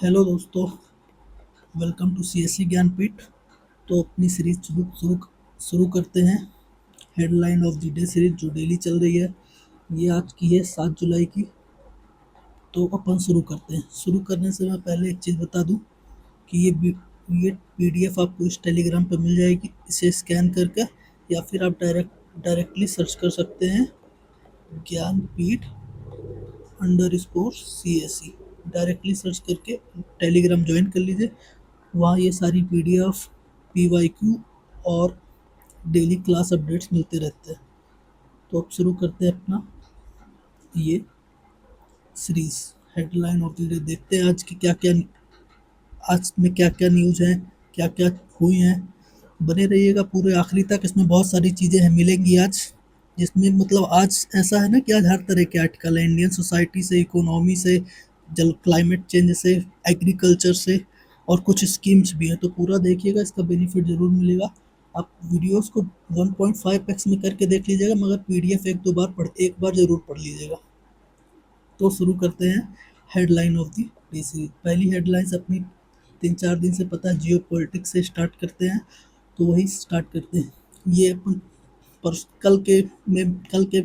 Hello दोस्तों, welcome to CSC Jnanpith. तो अपनी सीरीज शुरू शुरू शुरू करते हैं। Headline of the day series जो डेली चल रही है, ये आज की है 7 जुलाई की। तो अपन शुरू करते हैं। शुरू करने से मैं पहले एक चीज़ बता दूं कि ये पीडीएफ आपको इस टेलीग्राम पर मिल जाएगी। इसे स्कैन करके या फिर आप डायरेक्टली सर्च कर सकते हैं, ज्ञानपीठ _CSE। डायरेक्टली सर्च करके टेलीग्राम ज्वाइन कर लीजिए। वहाँ ये सारी पीडीएफ, पीवाईक्यू और डेली क्लास अपडेट्स मिलते रहते हैं। तो अब शुरू करते हैं अपना ये series. Headline of the day देखते हैं आज में क्या क्या न्यूज़ हैं, क्या क्या हुई हैं। बने रहिएगा पूरे आखिरी तक, इसमें बहुत सारी चीज़ें हैं मिलेंगी आज। जिसमें मतलब आज ऐसा है ना कि आज हर तरह के आर्टिकल है, इंडियन सोसाइटी से, इकोनॉमी से, जल क्लाइमेट चेंज से, एग्रीकल्चर से, और कुछ स्कीम्स भी हैं। तो पूरा देखिएगा, इसका बेनिफिट ज़रूर मिलेगा। आप वीडियोस को 1.5x में करके देख लीजिएगा, मगर पीडीएफ एक बार ज़रूर पढ़ लीजिएगा। तो शुरू करते हैं headline of the day series. पहली हेडलाइंस अपनी 3-4 दिन से पता है, जियो पॉलिटिक्स से स्टार्ट करते हैं। तो वही स्टार्ट करते हैं। ये अपन पर कल के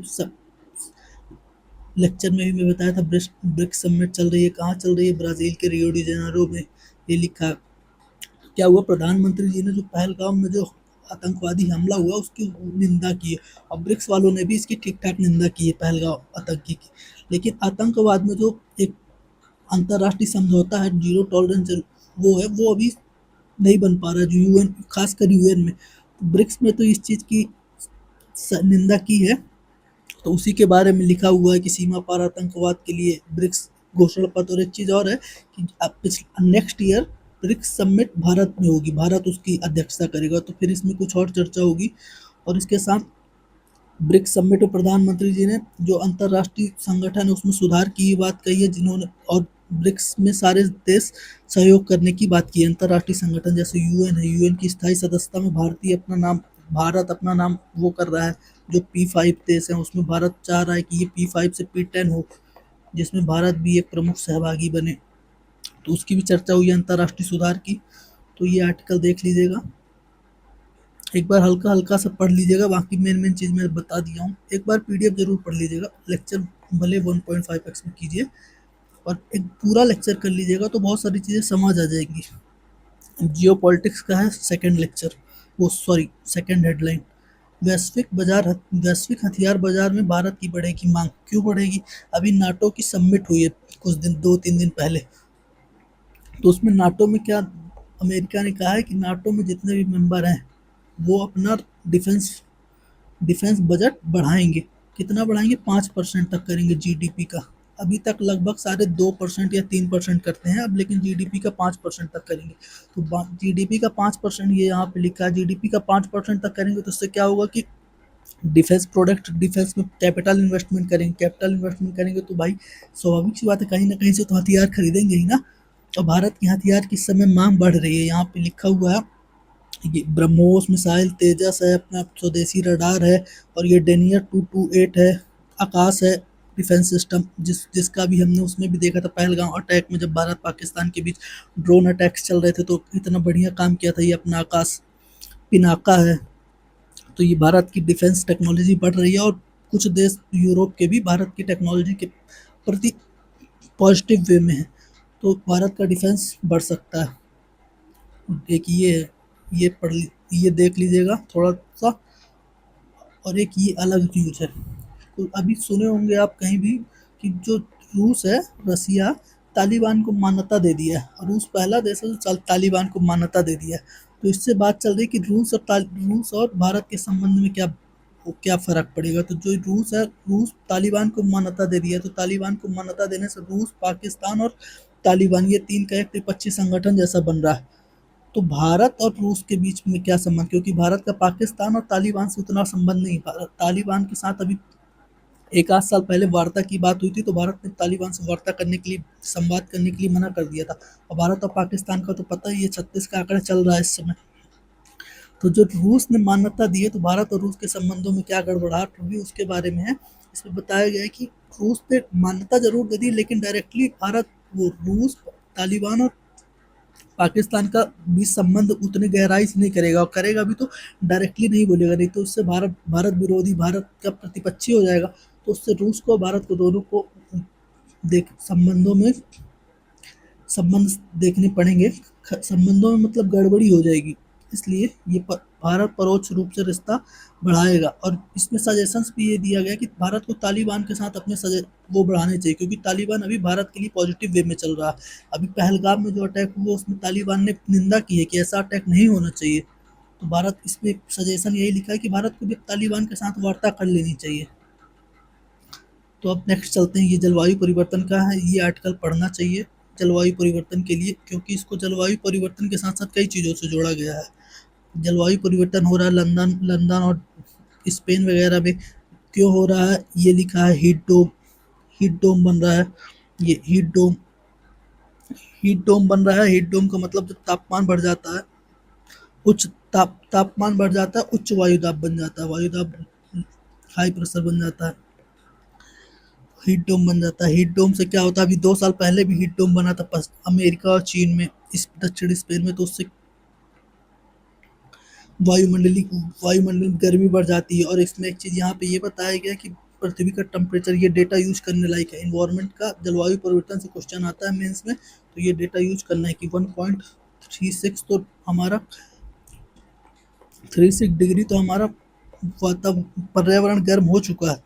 लेक्चर में भी मैं बताया था, ब्रिक्स समिट चल रही है। कहाँ चल रही है? ब्राज़ील के रियो डी जेनेरो में। ये लिखा क्या हुआ, प्रधानमंत्री जी ने जो पहलगाम में जो आतंकवादी हमला हुआ उसकी निंदा की है। और ब्रिक्स वालों ने भी इसकी ठीक ठाक निंदा की है, पहलगाम आतंकी की। लेकिन आतंकवाद में जो एक अंतर्राष्ट्रीय समझौता है, जीरो टॉलरेंस, वो है, वो अभी नहीं बन पा रहा है, जो यूएन, खासकर यूएन में। ब्रिक्स में तो इस चीज़ की निंदा की है। तो उसी के बारे में लिखा हुआ है कि सीमा पार आतंकवाद के लिए ब्रिक्स घोषणा पत्र। और एक चीज़ और है कि next year BRICS summit Bharat में होगी, भारत उसकी अध्यक्षता करेगा। तो फिर इसमें कुछ और चर्चा होगी। और इसके साथ ब्रिक्स समिट में प्रधानमंत्री जी ने जो अंतर्राष्ट्रीय संगठन है उसमें सुधार की बात कही है, जिन्होंने, और ब्रिक्स में सारे देश सहयोग करने की बात की है। अंतर्राष्ट्रीय संगठन जैसे यूएन है, यूएन की स्थायी सदस्यता में भारत अपना नाम वो कर रहा है। जो P5 देश है उसमें भारत चाह रहा है कि ये P5 से P10 हो, जिसमें भारत भी एक प्रमुख सहभागी बने। तो उसकी भी चर्चा हुई है, अंतर्राष्ट्रीय सुधार की। तो ये आर्टिकल देख लीजिएगा, एक बार हल्का हल्का सा पढ़ लीजिएगा। बाकी मेन मेन चीज़ मैं बता दिया हूँ। एक बार पीडीएफ जरूर पढ़ लीजिएगा। लेक्चर भले 1.5x में कीजिए, और एक पूरा लेक्चर कर लीजिएगा तो बहुत सारी चीज़ें समझ आ जाएंगी। जियो पॉलिटिक्स का है सेकंड लेक्चर, वो सॉरी सेकंड हेडलाइन। वैश्विक हथियार बाजार में भारत की बढ़ेगी मांग। क्यों बढ़ेगी? अभी नाटो की समिट हुई है कुछ दिन, 2-3 दिन पहले। तो उसमें नाटो में क्या, अमेरिका ने कहा है कि नाटो में जितने भी मेंबर हैं वो अपना डिफेंस डिफेंस बजट बढ़ाएंगे। कितना बढ़ाएंगे? 5% तक करेंगे जीडीपी का। अभी तक लगभग सारे 2% या 3% करते हैं अब, लेकिन जीडीपी का 5% तक करेंगे। तो जीडीपी का 5%, ये यहाँ पे लिखा है, जीडीपी का 5% तक करेंगे। तो उससे क्या होगा कि डिफेंस में कैपिटल इन्वेस्टमेंट करेंगे। तो भाई स्वाभाविक सी बात है, कहीं ना कहीं से तो हथियार खरीदेंगे ही ना। और भारत की हथियार की इस समय मांग बढ़ रही है। यहाँ पे लिखा हुआ है, ये ब्रह्मोस मिसाइल, तेजस है, अपना स्वदेशी रडार है, और ये डेनियर 228 है, आकाश है डिफेंस सिस्टम, जिसका भी हमने उसमें भी देखा था पहलगाम अटैक में, जब भारत पाकिस्तान के बीच ड्रोन अटैक्स चल रहे थे। तो इतना बढ़िया काम किया था ये अपना आकाश। पिनाका है। तो ये भारत की डिफेंस टेक्नोलॉजी बढ़ रही है, और कुछ देश यूरोप के भी भारत की टेक्नोलॉजी के प्रति पॉजिटिव वे में है। तो भारत का डिफेंस बढ़ सकता है। एक ये है, ये देख लीजिएगा थोड़ा सा। और एक ये अलग न्यूज है, तो अभी सुने होंगे आप कहीं भी कि जो रूस है, रसिया, तालिबान को मान्यता दे दिया है। रूस पहला देश है जो तालिबान को मान्यता दे दिया है। तो इससे बात चल रही है कि रूस और भारत के संबंध में क्या फ़र्क पड़ेगा। तो जो रूस है, रूस तालिबान को मान्यता दे दिया है। तो तालिबान को मान्यता देने से रूस, पाकिस्तान और तालिबान, ये तीन का एक त्रिपक्षीय संगठन जैसा बन रहा है। तो भारत और रूस के बीच में क्या संबंध? क्योंकि भारत का पाकिस्तान और तालिबान से उतना संबंध नहीं। तालिबान के साथ अभी एक आध साल पहले वार्ता की बात हुई थी, तो भारत ने तालिबान से वार्ता करने के लिए, संवाद करने के लिए मना कर दिया था। और भारत और पाकिस्तान का तो पता ही है, 36 का आंकड़ा चल रहा है इस समय। तो जो रूस ने मान्यता दी है, तो भारत और रूस के संबंधों में क्या गड़बड़ाहट होगी उसके बारे में है। इसमें बताया गया है कि रूस ने मान्यता जरूर दे दी, लेकिन डायरेक्टली भारत, वो रूस तालिबान और पाकिस्तान का भी संबंध उतने गहराई से नहीं करेगा, और करेगा भी तो डायरेक्टली नहीं बोलेगा, नहीं तो उससे भारत भारत विरोधी, भारत का प्रतिपक्षी हो जाएगा। तो उससे रूस को भारत को दोनों को देख संबंधों में संबंध देखने पड़ेंगे, संबंधों में मतलब गड़बड़ी हो जाएगी। इसलिए ये भारत परोक्ष रूप से रिश्ता बढ़ाएगा। और इसमें सजेशंस भी ये दिया गया कि भारत को तालिबान के साथ अपने वो बढ़ाने चाहिए, क्योंकि तालिबान अभी भारत के लिए पॉजिटिव वे में चल रहा है। अभी पहलगाम में जो अटैक हुआ उसमें तालिबान ने निंदा की है कि ऐसा अटैक नहीं होना चाहिए। तो भारत इसमें सजेशन यही लिखा है कि भारत को भी तालिबान के साथ वार्ता कर लेनी चाहिए। तो अब नेक्स्ट चलते हैं, ये जलवायु परिवर्तन का है, ये आर्टिकल पढ़ना चाहिए जलवायु परिवर्तन के लिए, क्योंकि इसको जलवायु परिवर्तन के साथ साथ कई चीज़ों से जोड़ा गया है। जलवायु परिवर्तन हो रहा है लंदन लंदन और स्पेन वगैरह में, क्यों हो रहा है ये लिखा है, हीट डोम बन रहा है। ये हीट डोम बन रहा है। हीट डोम का मतलब जब तापमान बढ़ जाता है, उच्च तापमान बढ़ जाता है, उच्च वायुदाब बन जाता है, वायुदाब हाई प्रेशर बन जाता है, हीट डोम बन जाता है। हीट डोम से क्या होता है, अभी 2 साल पहले भी हीट डोम बना था अमेरिका और चीन में, इस दक्षिण स्पेन में। तो उससे वायुमंडल में गर्मी बढ़ जाती है। और इसमें एक चीज़ यहाँ पे ये बताया गया कि पृथ्वी का टेम्परेचर, ये डेटा यूज करने लायक है। इन्वायरमेंट का जलवायु परिवर्तन से क्वेश्चन आता है मेंस में, तो ये डेटा यूज करना है कि 1.36, तो हमारा 36 डिग्री तो हमारा पर्यावरण गर्म हो चुका है।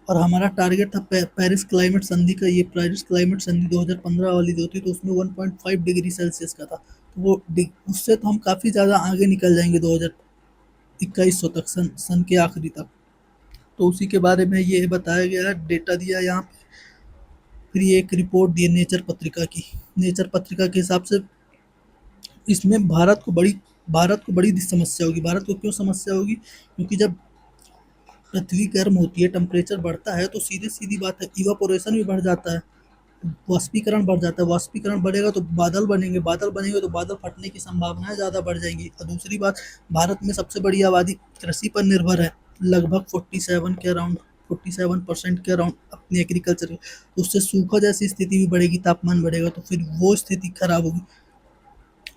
और हमारा टारगेट था पेरिस क्लाइमेट संधि का, ये पेरिस क्लाइमेट संधि 2015 वाली जो थी, तो उसमें 1.5 डिग्री सेल्सियस का था। तो वो उससे तो हम काफ़ी ज़्यादा आगे निकल जाएंगे 2021 तक, सन के आखिरी तक। तो उसी के बारे में ये बताया गया है, डेटा दिया यहाँ पे। फिर ये एक रिपोर्ट दी नेचर पत्रिका की। नेचर पत्रिका के हिसाब से इसमें भारत को बड़ी समस्या होगी। भारत को क्यों समस्या होगी, क्योंकि जब पृथ्वी गर्म होती है, टेम्परेचर बढ़ता है, तो सीधी सीधी बात है इवापोरेशन भी बढ़ जाता है, वाष्पीकरण बढ़ जाता है। वाष्पीकरण बढ़ेगा तो बादल बनेंगे, बादल बनेंगे तो बादल फटने की संभावनाएं ज़्यादा बढ़ जाएंगी। और दूसरी बात, भारत में सबसे बड़ी आबादी कृषि पर निर्भर है, लगभग 47% के अराउंड अपनी एग्रीकल्चर, उससे सूखा जैसी स्थिति भी बढ़ेगी, तापमान बढ़ेगा, तो फिर वो स्थिति खराब होगी।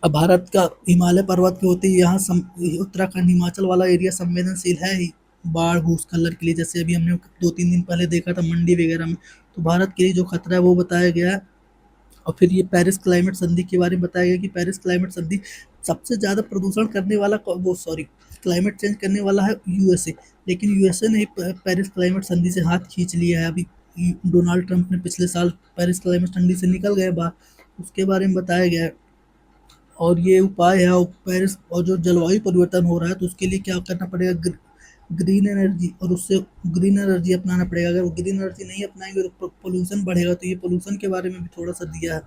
अब भारत का हिमालय पर्वत के होते ही यहाँ उत्तराखंड हिमाचल वाला एरिया संवेदनशील है ही बाढ़ भूस्खलन के लिए, जैसे अभी हमने 2-3 दिन पहले देखा था मंडी वगैरह में। तो भारत के लिए जो खतरा है वो बताया गया है। और फिर ये पेरिस क्लाइमेट संधि के बारे में बताया गया कि पेरिस क्लाइमेट संधि सबसे ज़्यादा प्रदूषण करने वाला क्लाइमेट चेंज करने वाला है यूएसए। लेकिन यूएसए ने पेरिस क्लाइमेट संधि से हाथ खींच लिया है। अभी डोनाल्ड ट्रंप ने पिछले साल पेरिस क्लाइमेट संधि से निकल गए बाहर, उसके बारे में बताया गया है। और ये उपाय है, और पेरिस और जो जलवायु परिवर्तन हो रहा है तो उसके लिए क्या करना पड़ेगा, ग्रीन एनर्जी, और उससे ग्रीन एनर्जी अपनाना पड़ेगा। अगर ग्रीन एनर्जी नहीं अपनाएंगे तो पोल्यूशन बढ़ेगा। तो ये पोल्यूशन के बारे में भी थोड़ा सा दिया है,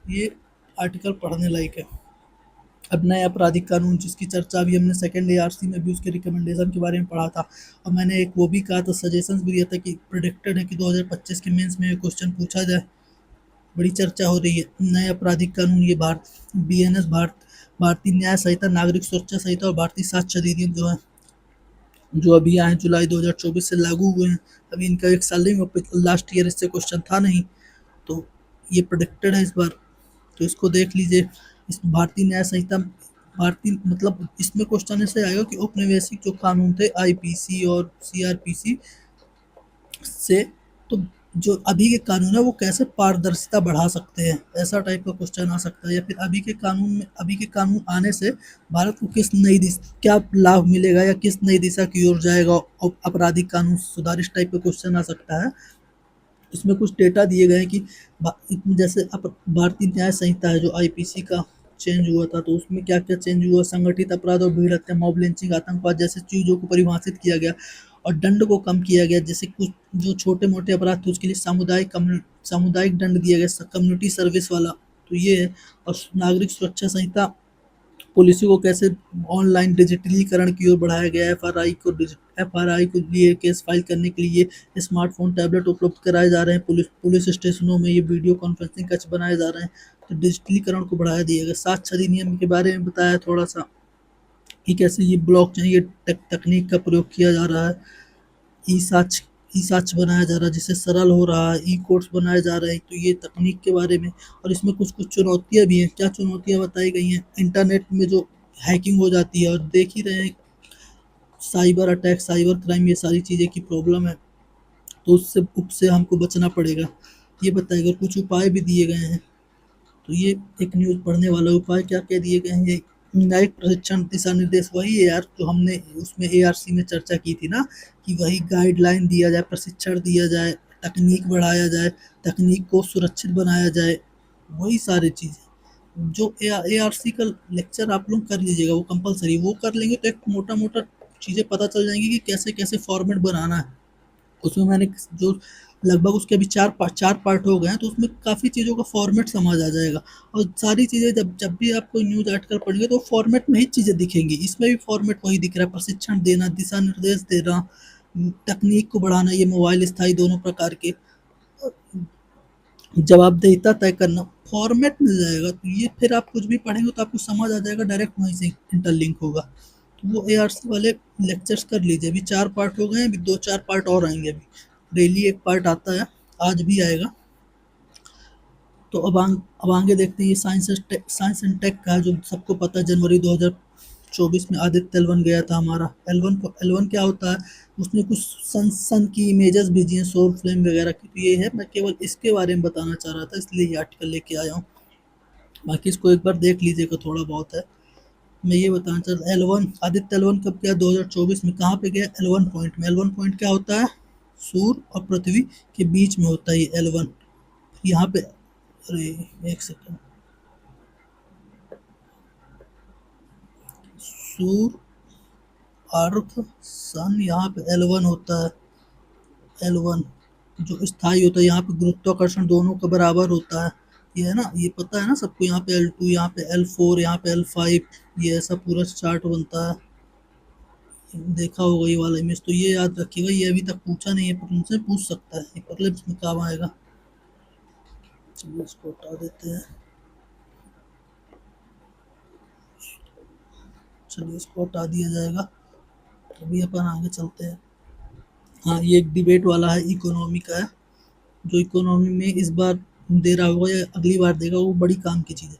ये आर्टिकल पढ़ने लायक है। अब नए आपराधिक कानून, जिसकी चर्चा भी हमने सेकेंड ARC में भी उसके रिकमेंडेशन के बारे में पढ़ा था। और मैंने एक वो भी कहा था, सजेशंस भी दिया था कि प्रोडिक्टेड है कि 2025 के मेंस में क्वेश्चन पूछा जाए। बड़ी चर्चा हो रही है नए आपराधिक कानून, ये BNS, भारतीय न्याय संहिता, नागरिक सुरक्षा संहिता और भारतीय साक्ष्य अधिनियम जो है, जो अभी आए जुलाई 2024 से लागू हुए हैं। अभी इनका 1 साल नहीं हुआ, लास्ट ईयर इससे क्वेश्चन था नहीं, तो ये प्रोडिक्टेड है इस बार। तो इसको देख लीजिए। इस भारतीय न्याय संहिता, भारतीय मतलब इसमें क्वेश्चन ऐसे आएगा कि औपनिवेशिक जो कानून थे IPC और CRPC से, तो जो अभी के कानून है वो कैसे पारदर्शिता बढ़ा सकते हैं, ऐसा टाइप का क्वेश्चन आ सकता है। या फिर अभी के कानून आने से भारत को क्या लाभ मिलेगा, या किस नई दिशा की ओर जाएगा, और आपराधिक कानून सुधार, इस टाइप का क्वेश्चन आ सकता है। इसमें कुछ डेटा दिए गए हैं कि जैसे भारतीय न्याय संहिता है जो IPC का चेंज हुआ था, तो उसमें क्या क्या चेंज हुआ, संगठित अपराध और भीड़ हत्या, मॉब लिंचिंग, आतंकवाद जैसे चीज़ों को परिभाषित किया गया। और दंड को कम किया गया, जैसे कुछ जो छोटे मोटे अपराध थे उसके लिए सामुदायिक दंड दिया गया, कम्युनिटी सर्विस वाला, तो ये है। और नागरिक सुरक्षा संहिता, पुलिसों को कैसे ऑनलाइन डिजिटलीकरण की ओर बढ़ाया गया है। FRI को लिए केस फाइल करने के लिए स्मार्टफोन टैबलेट उपलब्ध कराए जा रहे हैं। पुलिस स्टेशनों में ये वीडियो कॉन्फ्रेंसिंग कक्ष बनाए जा रहे हैं। तो डिजिटलीकरण को बढ़ाया दिया गया। साक्ष्य अधिनियम के बारे में बताया थोड़ा सा कि कैसे ये ब्लॉकचेन, ये तकनीक का प्रयोग किया जा रहा है। ई साक्ष्य ई साक्ष्य बनाया जा रहा है, जिससे सरल हो रहा है, ई कोर्ट्स बनाए जा रहे हैं। तो ये तकनीक के बारे में, और इसमें कुछ-कुछ चुनौतियाँ भी हैं। क्या चुनौतियाँ बताई गई हैं? इंटरनेट में जो हैकिंग हो जाती है, और देख ही रहे हैं साइबर अटैक, साइबर क्राइम, ये सारी चीज़ें की प्रॉब्लम है। तो उससे उससे हमको बचना पड़ेगा। ये बताया गया, कुछ उपाय भी दिए गए हैं। तो ये एक न्यूज़ पढ़ने वाला उपाय क्या-क्या दिए गए हैं, ये न्यायिक प्रशिक्षण दिशा निर्देश वही है यार, जो हमने उसमें एआरसी में चर्चा की थी ना, कि वही गाइडलाइन दिया जाए, प्रशिक्षण दिया जाए, तकनीक बढ़ाया जाए, तकनीक को सुरक्षित बनाया जाए, वही सारी चीज़ें। जो एआरसी का लेक्चर आप लोग कर लीजिएगा, वो कंपलसरी, वो कर लेंगे तो एक मोटा-मोटा चीज़ें पता चल जाएँगी कि कैसे-कैसे फॉर्मेट बनाना है। उसमें मैंने जो लगभग उसके अभी 4 पार्ट हो गए हैं, तो उसमें काफ़ी चीज़ों का फॉर्मेट समझ आ जाएगा। और सारी चीज़ें जब जब भी आप कोई न्यूज़ आर्टिकल पढ़ेंगे तो फॉर्मेट में ही चीज़ें दिखेंगी। इसमें भी फॉर्मेट वही दिख रहा है, प्रशिक्षण देना, दिशा निर्देश देना, तकनीक को बढ़ाना, ये मोबाइल स्थायी दोनों प्रकार के, जवाबदेहिता तय करना, फॉर्मेट मिल जाएगा। तो ये फिर आप कुछ भी पढ़ेंगे तो आपको समझ आ जाएगा, डायरेक्ट वहीं से इंटरलिंक होगा। तो वो एआरसी वाले लेक्चर्स कर लीजिए। अभी 4 पार्ट हो गए हैं, अभी 2-4 पार्ट और आएँगे अभी। डेली 1 पार्ट आता है, आज भी आएगा। तो अब आगे देखते हैं, ये साइंस एंड टेक का है, जो सबको पता है। जनवरी 2024 में आदित्य L1 गया था हमारा। L1 क्या होता है? उसने कुछ सन की इमेजेस भेजी हैं, सोलर फ्लेम वगैरह की। तो ये है, मैं केवल इसके बारे में बताना चाह रहा था, इसलिए ये आर्टिकल लेके आया हूँ। बाकी इसको एक बार देख लीजिएगा, थोड़ा बहुत है। मैं ये बताना चाह रहा, L1 आदित्य L1 कब गया? 2024 में। कहाँ पे गया? L1 पॉइंट में। L1 पॉइंट क्या होता है? सूर्य और पृथ्वी के बीच में होता है ये L1। यहाँ पे, अरे एक सेकंड, सूर्य, अर्थ, सन, यहाँ पे L1 होता है। L1 जो स्थायी होता है, यहाँ पे गुरुत्वाकर्षण दोनों का बराबर होता है। ये है ना, ये पता है ना सबको। यहाँ पे L2, यहाँ पे L4, यहाँ पे L5, ये ऐसा पूरा चार्ट बनता है। देखा होगा ये वाला इमेज, तो ये याद रखिएगा। ये अभी तक पूछा नहीं है, पर तुमसे पूछ सकता है, ये प्रीलिम्स में काम आएगा। चलिए इसको हटा देते हैं। चलिए इसको हटा दिया जाएगा। अभी अपन आगे चलते हैं। हाँ, ये एक डिबेट वाला है, इकोनॉमी का है। जो इकोनॉमी में इस बार दे रहा होगा या अगली बार देगा, वो बड़ी काम की चीज़ है।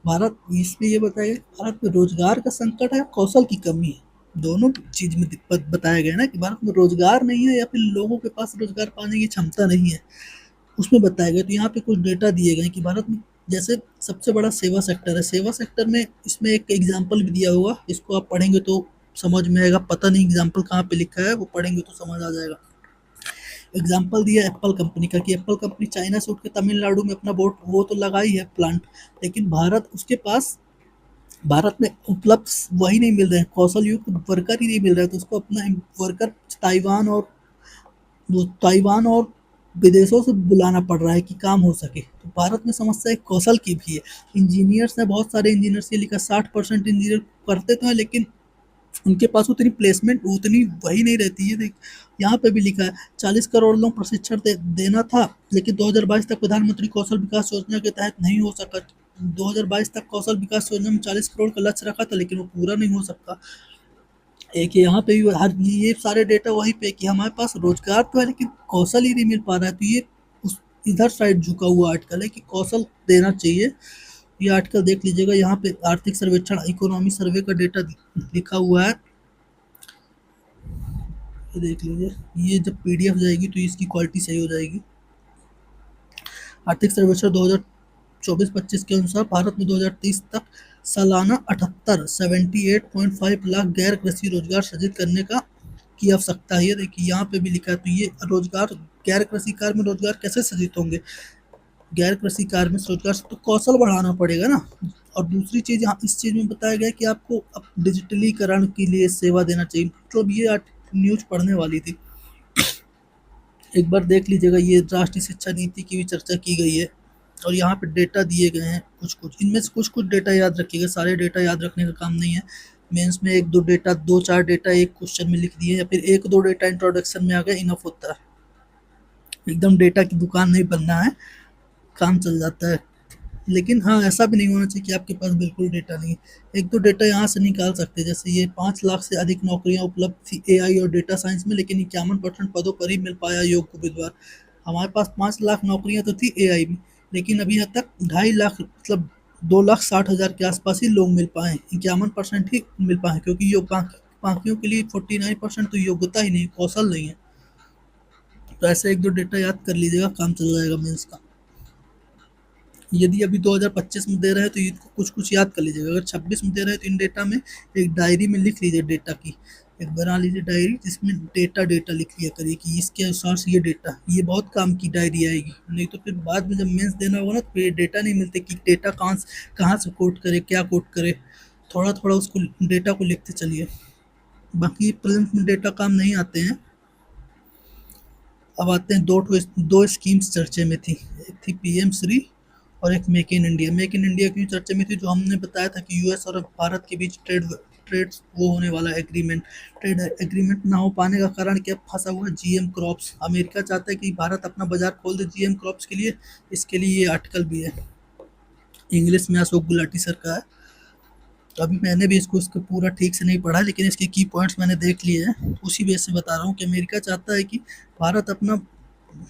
भारत, इसमें ये बताया गया, भारत में रोजगार का संकट है, कौशल की कमी है। दोनों चीज में बताया गया ना, कि भारत में रोजगार नहीं है, या फिर लोगों के पास रोजगार पाने की क्षमता नहीं है, उसमें बताया गया। तो यहाँ पे कुछ डेटा दिए गए कि भारत में जैसे सबसे बड़ा सेवा सेक्टर है। सेवा सेक्टर में इसमें एक एग्जाम्पल भी दिया हुआ, इसको आप पढ़ेंगे तो समझ में आएगा। पता नहीं एग्जाम्पल कहाँ पे लिखा है, वो पढ़ेंगे तो समझ आ जाएगा। एग्जाम्पल दिया एप्पल कंपनी का, कि एप्पल कंपनी चाइना से उठ के तमिलनाडु में अपना बोर्ड वो तो लगाई है प्लांट, लेकिन भारत में उपलब्ध वही नहीं मिल रहे हैं, कौशल युक्त वर्कर ही नहीं मिल रहे हैं। तो उसको अपना वर्कर ताइवान और ताइवान और विदेशों से बुलाना पड़ रहा है कि काम हो सके। तो भारत में समस्या एक कौशल की भी है। इंजीनियर्स है, बहुत सारे इंजीनियर्स, ये लिखा 60% इंजीनियर करते तो हैं, लेकिन उनके पास उतनी प्लेसमेंट उतनी वही नहीं रहती है। देख, यहाँ पे भी लिखा है 40 करोड़ लोग प्रशिक्षण देना था, लेकिन 2022 तक प्रधानमंत्री कौशल विकास योजना के तहत नहीं हो सका। 2022 तक कौशल विकास योजना में 40 करोड़ का लक्ष्य रखा था, लेकिन वो पूरा नहीं हो सका। एक यहाँ पे भी हर ये सारे डेटा वहीं पे, कि हमारे पास रोजगार तो है, लेकिन कौशल ही नहीं मिल पा रहा है। तो ये उस इधर साइड झुका हुआ आर्टिकल है, कि कौशल देना चाहिए। ये आर्टिकल देख लीजिएगा। यहाँ पे आर्थिक सर्वेक्षण, इकोनॉमी सर्वे का डेटा लिखा हुआ है, ये देख लीजिए। ये जब पीडीएफ जाएगी तो इसकी क्वालिटी सही हो जाएगी। आर्थिक सर्वेक्षण 2024-25 के अनुसार भारत में 2030 तक सालाना 78.5 लाख गैर कृषि रोजगार सृजित करने की आवश्यकता है। ये देखिए यहाँ पे भी लिखा है। तो ये रोजगार, गैर कृषि कार्य में रोजगार कैसे सृजित होंगे? गैर कृषि कार्य में रोजगार तो कौशल बढ़ाना पड़ेगा ना। और दूसरी चीज़ यहाँ इस चीज़ में बताया गया कि आपको अब डिजिटलीकरण के लिए सेवा देना चाहिए। मतलब ये न्यूज़ पढ़ने वाली थी, एक बार देख लीजिएगा। ये राष्ट्रीय शिक्षा नीति की भी चर्चा की गई है, और यहाँ पे डेटा दिए गए हैं कुछ-कुछ। इनमें से कुछ-कुछ डेटा याद रखिएगा, सारे डेटा याद रखने का काम नहीं है। मेंस में 1-2 डेटा, 2-4 डेटा एक क्वेश्चन में लिख दिए, या फिर 1-2 डेटा इंट्रोडक्शन में आ गए, इनफ होता है। एकदम डेटा की दुकान नहीं बनना है, काम चल जाता है। लेकिन हाँ, ऐसा भी नहीं होना चाहिए कि आपके पास बिल्कुल डेटा नहीं है। एक तो डेटा यहाँ से निकाल सकते हैं, जैसे ये 5 लाख से अधिक नौकरियाँ उपलब्ध थी एआई और डेटा साइंस में, लेकिन 51% पदों पर ही मिल पाया योग्य उम्मीदवार। हमारे पास 5 लाख नौकरियाँ तो थी एआई में, लेकिन अभी यहाँ तक 2.5 लाख मतलब 2,60,000 के आसपास ही लोग मिल पाए, 51% ही मिल पाए, क्योंकि योग बाकियों के लिए 49% तो योग्यता ही नहीं, कौशल नहीं है। तो ऐसे एक दो डेटा याद कर लीजिएगा, काम चल जाएगा मेंस का। यदि अभी 2025 में दे रहे हैं तो ये कुछ कुछ याद कर लीजिएगा। अगर 26 में दे रहे हैं तो इन डेटा में एक डायरी में लिख लीजिए डेटा की, एक बना लीजिए डायरी जिसमें डेटा डेटा लिख लिया करिए कि इसके अनुसार से ये डेटा, ये बहुत काम की डायरी आएगी। नहीं तो फिर बाद में जब मेंस देना होगा ना तो फिर डेटा नहीं मिलते कि डेटा कहाँ से कोट करे, क्या कोट करे। थोड़ा थोड़ा उसको डेटा को लिखते चलिए। बाकी प्रीलिम्स में डेटा काम नहीं आते हैं। अब आते हैं दो स्कीम्स चर्चे में थी। एक थी पीएम श्री और एक make in India. Make in India क्यों चर्चा में थी? जो हमने बताया था कि यूएस और भारत के बीच ट्रेड वो होने वाला एग्रीमेंट, ट्रेड एग्रीमेंट ना हो पाने का कारण क्या फंसा हुआ? GM crops. अमेरिका चाहता है कि भारत अपना बाजार खोल दे जीएम क्रॉप्स के लिए। इसके लिए ये आर्टिकल भी है, इंग्लिश में अशोक गुलाटी सर का है। तो अभी मैंने भी इसको पूरा ठीक से नहीं पढ़ा, लेकिन इसके की पॉइंट्स मैंने देख लिए हैं, उसी बेस से बता रहा हूँ कि अमेरिका चाहता है कि भारत अपना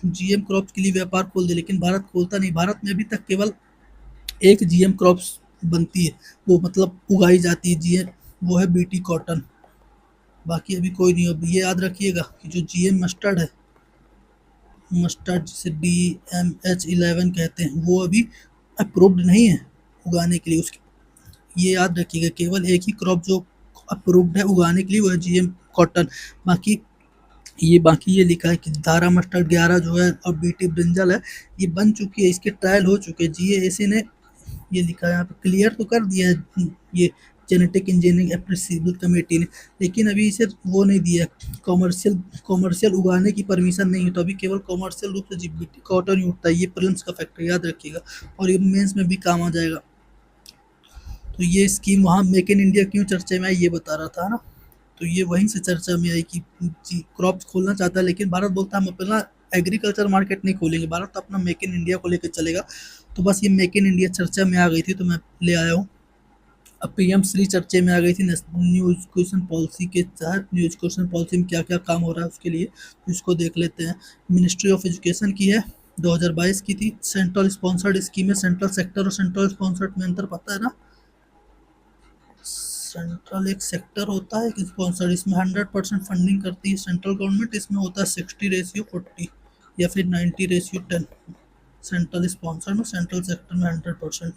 जीएम क्रॉप्स के लिए व्यापार खोल दे, लेकिन भारत खोलता नहीं। भारत में अभी तक केवल एक जीएम क्रॉप्स बनती है, वो मतलब उगाई जाती है जीएम, वो है बीटी कॉटन। बाकी अभी कोई नहीं। अब ये याद रखिएगा कि जो जीएम मस्टर्ड है, मस्टर्ड जिसे DMH11 कहते हैं, वो अभी अप्रूव्ड नहीं है उगाने के लिए। उसकी ये याद रखिएगा, केवल एक ही क्रॉप जो अप्रूव्ड है उगाने के लिए वो है जीएम कॉटन। बाकी ये लिखा है कि दारा मस्टर्ड 11 जो है और बीटी ब्रिंजल है, ये बन चुकी है, इसके ट्रायल हो चुके हैं। जीएएसी ने ये लिखा है यहाँ पे, क्लियर तो कर दिया है ये जेनेटिक इंजीनियरिंग अप्रिसिएबल कमेटी ने, लेकिन अभी इसे वो नहीं दिया, कॉमर्शियल उगाने की परमिशन नहीं है। तो अभी केवल कॉमर्शियल रूप से जीबीटी कॉटन ही उगता है। ये प्रिलिम्स का फैक्टर याद रखिएगा, और ये मेंस में भी काम आ जाएगा। तो ये स्कीम वहाँ मेक इन इंडिया क्यों चर्चा में आई ये बता रहा था ना। तो ये वहीं से चर्चा में आई कि जी क्रॉप्स खोलना चाहता है, लेकिन भारत बोलता है हम अपना एग्रीकल्चर मार्केट नहीं खोलेंगे, भारत तो अपना मेक इन इंडिया को लेकर चलेगा। तो बस ये मेक इन इंडिया चर्चा में आ गई थी तो मैं ले आया हूँ। अब पीएम श्री चर्चे में आ गई थी न्यू एजुकेशन पॉलिसी के तहत। न्यू एजुकेशन पॉलिसी में क्या क्या काम हो रहा है उसके लिए, तो इसको देख लेते हैं। मिनिस्ट्री ऑफ एजुकेशन की है, 2022 की थी। सेंट्रल स्पॉन्सर्ड स्कीम है। सेंट्रल सेक्टर और सेंट्रल स्पॉन्सर्ड में अंतर पता है ना? सेंट्रल एक सेक्टर होता है, एक स्पॉन्सर। इसमें 100% फंडिंग करती है सेंट्रल गवर्नमेंट, इसमें होता है 60:40 या फिर 90:10। सेंट्रल स्पॉन्सर में, सेंट्रल सेक्टर में 100%।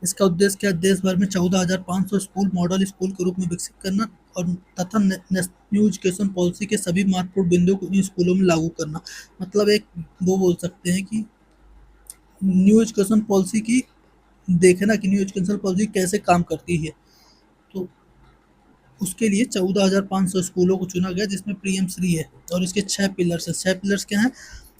इसका उद्देश्य क्या? देश भर में 14,500 स्कूल मॉडल स्कूल के रूप में विकसित करना और तथा न्यू एजुकेशन पॉलिसी के सभी महत्वपूर्ण बिंदुओं को इन स्कूलों में लागू करना। मतलब एक वो बोल सकते हैं कि न्यू एजुकेशन पॉलिसी की देखना कि न्यू एजुकेशन पॉलिसी कैसे काम करती है। तो उसके लिए 14,500 स्कूलों को चुना गया, जिसमें पीएम श्री है, और इसके 6 पिलर्स हैं। 6 पिलर्स क्या हैं?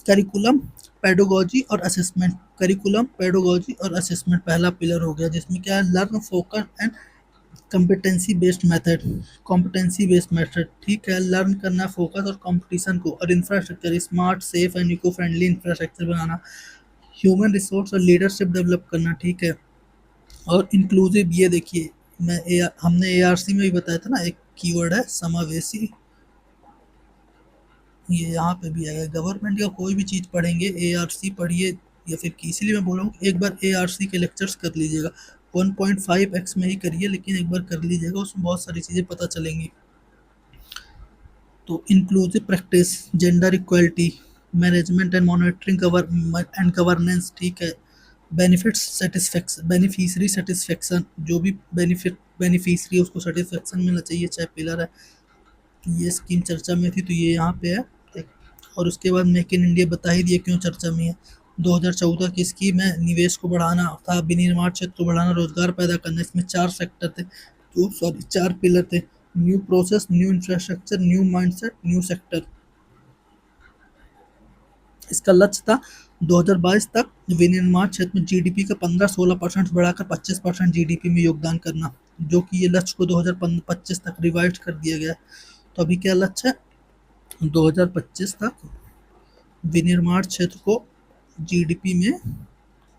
करिकुलम, पेडोगॉजी और असेसमेंट। करिकुलम, पेडोगॉजी और असेसमेंट पहला पिलर हो गया, जिसमें क्या है? Learn, focus and competency based method. Competency based method, ठीक है, लर्न करना, फोकस और कंपटीशन को। और infrastructure, smart, safe and eco friendly infrastructure बनाना। ह्यूमन रिसोर्स और लीडरशिप डेवलप करना, ठीक है। और इंक्लूसिव, ये देखिए हमने एआरसी में भी बताया था ना, एक कीवर्ड है समावेशी, ये यहाँ पे भी आएगा। गवर्नमेंट का कोई भी चीज़ पढ़ेंगे, एआरसी पढ़िए या फिर इसलिए मैं बोल रहा हूँ एक बार एआरसी के लेक्चर्स कर लीजिएगा। 1.5x में ही करिए, लेकिन एक बार कर लीजिएगा, उसमें बहुत सारी चीज़ें पता चलेंगी। तो inclusive practice, gender equality, management and monitoring and governance, ठीक है। बेनिफिट्स सेटिस्फेक्शन, बेनिफिशरी सेटिस्फेक्शन, जो भी बेनिफिशरी है उसको सेटिस्फेक्शन मिलना चाहिए। 6 पिलर है। ये स्कीम चर्चा में थी तो ये यहाँ पे है। और उसके बाद मेक इन इंडिया बता ही दिया क्यों चर्चा में है। 2014 की स्कीम है, निवेश को बढ़ाना था, विनिर्माण क्षेत्र को बढ़ाना, रोजगार पैदा करना। इसमें 4 सेक्टर थे, तो सॉरी 4 पिलर थे। New process, new infrastructure, new mindset, new sector. इसका लक्ष्य था 2022 तक विनिर्माण क्षेत्र में जीडीपी का 15-16% बढ़ाकर 25% जीडीपी में योगदान करना, जो कि ये लक्ष्य को 2025 तक रिवाइज कर दिया गया। तो अभी क्या लक्ष्य है? 2025 तक विनिर्माण क्षेत्र को जीडीपी में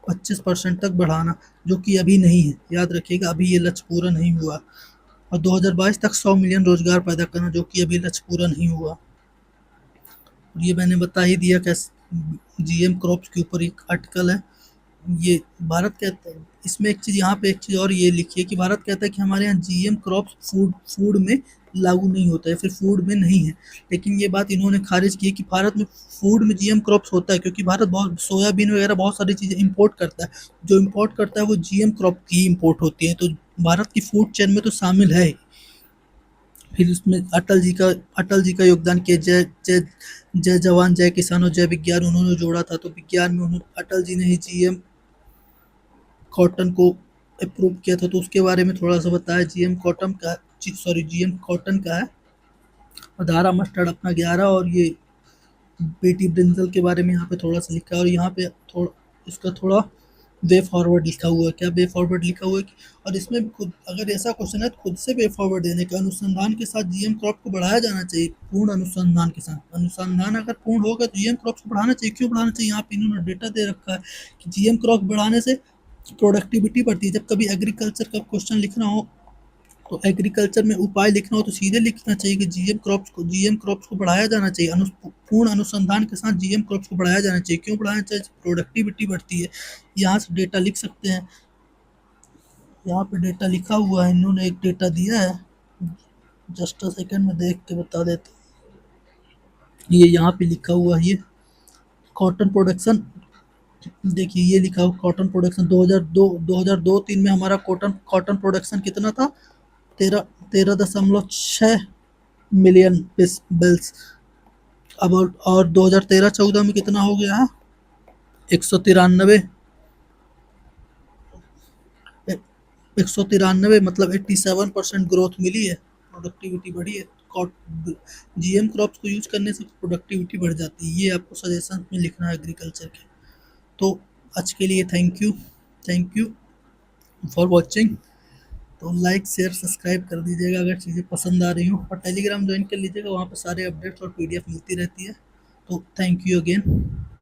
25% तक बढ़ाना, जो कि अभी नहीं है। याद रखिएगा, अभी ये लक्ष्य पूरा नहीं हुआ। और 2022 तक 100 मिलियन रोजगार पैदा करना, जो कि अभी लक्ष्य पूरा नहीं हुआ। और ये मैंने बता ही दिया कैसे जीएम क्रॉप्स के ऊपर एक आर्टिकल है। ये भारत कहता है, इसमें एक चीज़, यहाँ पे एक चीज़ और ये लिखी है कि भारत कहता है कि हमारे यहाँ जीएम क्रॉप्स फूड फूड में लागू नहीं होता है, फिर फूड में नहीं है। लेकिन ये बात इन्होंने खारिज की है कि भारत में फूड में जीएम क्रॉप्स होता है, क्योंकि भारत बहुत सोयाबीन वगैरह बहुत सारी चीज़ें इंपोर्ट करता है। जो इंपोर्ट करता है वो जीएम क्रॉप की इंपोर्ट होती है, तो भारत की फूड चेन में तो शामिल है ही। फिर उसमें अटल जी का योगदान किया, जय जय जय जवान जय किसान और जय विज्ञान उन्होंने जोड़ा था। तो विज्ञान में उन्होंने अटल जी ने ही जीएम कॉटन को अप्रूव किया था, तो उसके बारे में थोड़ा सा बताया। जीएम कॉटन का है। और दारा मस्टर्ड अपना 11, और ये बेटी ब्रिंजल के बारे में यहाँ पे थोड़ा सा लिखा है। और यहाँ पे थोड़ा इसका थोड़ा वे फॉरवर्ड लिखा हुआ है। क्या वे फॉरवर्ड लिखा हुआ है और इसमें खुद, अगर ऐसा क्वेश्चन है तो खुद से वे फॉरवर्ड देने का, अनुसंधान के साथ जीएम क्रॉप को बढ़ाया जाना चाहिए। पूर्ण अनुसंधान के साथ, अनुसंधान अगर पूर्ण होगा तो जीएम क्रॉप को बढ़ाना चाहिए। क्यों बढ़ाना चाहिए? यहाँ पे इन्होंने डेटा दे रखा है कि जीएम क्रॉप बढ़ाने से प्रोडक्टिविटी बढ़ती है। जब कभी एग्रीकल्चर का क्वेश्चन लिखना हो, तो एग्रीकल्चर में उपाय लिखना हो तो सीधे लिखना चाहिए कि जीएम क्रॉप्स को बढ़ाया जाना चाहिए। पूर्ण अनुसंधान के साथ जीएम क्रॉप्स को बढ़ाया जाना चाहिए। क्यों बढ़ाना चाहिए? प्रोडक्टिविटी बढ़ती है। यहाँ से डेटा लिख सकते हैं। यहाँ पे डेटा लिखा हुआ है, इन्होंने एक डेटा दिया है। जस्ट अ सेकंड में देख के बता देते। ये यहाँ पे लिखा हुआ है, ये कॉटन प्रोडक्शन। देखिए ये लिखा हुआ कॉटन प्रोडक्शन 2002-3 में हमारा कॉटन कॉटन प्रोडक्शन कितना था? 13.6 मिलियन बेल्स। अब और 2013-14 में कितना हो गया है? 193। 193 मतलब 87% ग्रोथ मिली है, प्रोडक्टिविटी बढ़ी है। जीएम क्रॉप्स को यूज करने से प्रोडक्टिविटी बढ़ जाती है। ये आपको सजेशन में लिखना है एग्रीकल्चर के। तो आज के लिए थैंक यू फॉर वॉचिंग। तो लाइक शेयर सब्सक्राइब कर दीजिएगा अगर चीज़ें पसंद आ रही हो, और टेलीग्राम ज्वाइन कर लीजिएगा, वहाँ पर सारे अपडेट्स और पीडीएफ मिलती रहती है। तो थैंक यू अगेन।